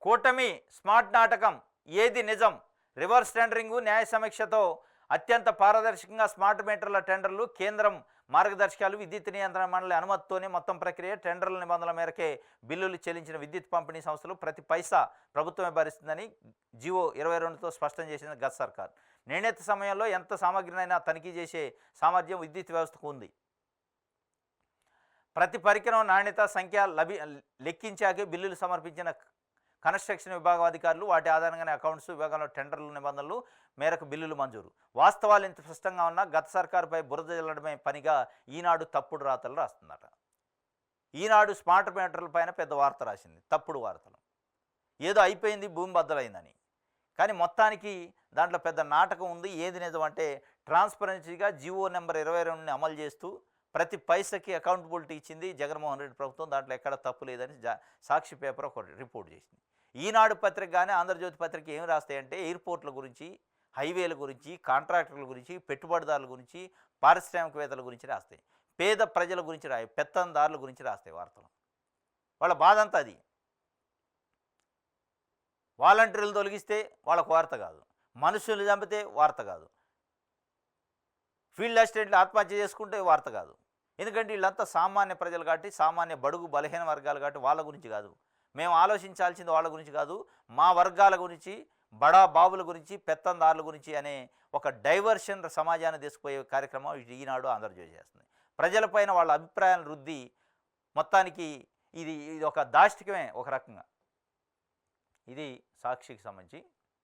కూటమి స్మార్ట్ నాటకం ఏది నిజం? రివర్స్ టెండరింగు న్యాయ సమీక్షతో అత్యంత పారదర్శకంగా స్మార్ట్ మీటర్ల టెండర్లు, కేంద్రం మార్గదర్శకాలు, విద్యుత్ నియంత్రణ మండలి అనుమతితోనే మొత్తం ప్రక్రియ, టెండర్ల నిబంధనల మేరకే బిల్లులు చెల్లించిన విద్యుత్ పంపిణీ సంస్థలు ప్రతి పైసా ప్రభుత్వమే భరిస్తుందని జివో 22తో స్పష్టం చేసింది గత సర్కార్. నిర్ణీత సమయంలో ఎంత సామగ్రినైనా తనిఖీ చేసే సామర్థ్యం విద్యుత్ వ్యవస్థకు ఉంది. ప్రతి పరికరం నాణ్యత సంఖ్య లెక్కించాకే బిల్లులు సమర్పించిన కన్స్ట్రక్షన్ విభాగం అధికారులు వాటి ఆధారంగానే అకౌంట్స్ విభాగంలో టెండర్ల నిబంధనలు మేరకు బిల్లులు మంజూరు. వాస్తవాలు ఇంత స్పష్టంగా ఉన్నా గత సర్కారుపై బురద జల్లడమే పనిగా ఈనాడు తప్పుడు రాతలు రాస్తుందట. ఈనాడు స్మార్ట్ మీటర్ల పైన పెద్ద వార్త రాసింది, తప్పుడు వార్తలు. ఏదో అయిపోయింది, భూమి బద్దలైందని. కానీ మొత్తానికి దాంట్లో పెద్ద నాటకం ఉంది. ఏది నిజం అంటే ట్రాన్స్పరెన్సీగా జివో నెంబర్ 22ని అమలు చేస్తూ ప్రతి పైసకి అకౌంటబిలిటీ ఇచ్చింది జగన్మోహన్ రెడ్డి ప్రభుత్వం. దాంట్లో ఎక్కడ తప్పు లేదని సాక్షి పేపర్ ఒక రిపోర్ట్ చేసింది. ఈనాడు పత్రిక కానీ ఆంధ్రజ్యోతి పత్రిక ఏమి రాస్తాయంటే ఎయిర్పోర్ట్ల గురించి, హైవేల గురించి, కాంట్రాక్టర్ల గురించి, పెట్టుబడిదారుల గురించి, పారిశ్రామికవేత్తల గురించి రాస్తాయి. పేద ప్రజల గురించి రాయి, పెత్తందారుల గురించి రాస్తాయి వార్తలు. వాళ్ళ బాధ అంతా అది. వాలంటీర్లు తొలగిస్తే వాళ్ళకు వార్త కాదు, మనుషులు చంపితే వార్త కాదు, ఫీల్డ్ అసిస్టెంట్లు ఆత్మహత్య చేసుకుంటే వార్త కాదు. ఎందుకంటే వీళ్ళంతా సామాన్య ప్రజలు కాబట్టి, సామాన్య బడుగు బలహీన వర్గాలు కాబట్టి వాళ్ళ గురించి కాదు. మేము ఆలోచించాల్సింది వాళ్ళ గురించి కాదు, మా వర్గాల గురించి, బడా బాబుల గురించి, పెత్తందారుల గురించి అనే ఒక డైవర్షన్ సమాజాన్ని తీసుకుపోయే కార్యక్రమం ఈనాడు ఆంధ్రజ్యోతి చేస్తుంది. ప్రజలపైన వాళ్ళ అభిప్రాయాలను రుద్ది మొత్తానికి ఇది ఒక దాష్టికమే ఒక రకంగా. ఇది సాక్షికి సంబంధించి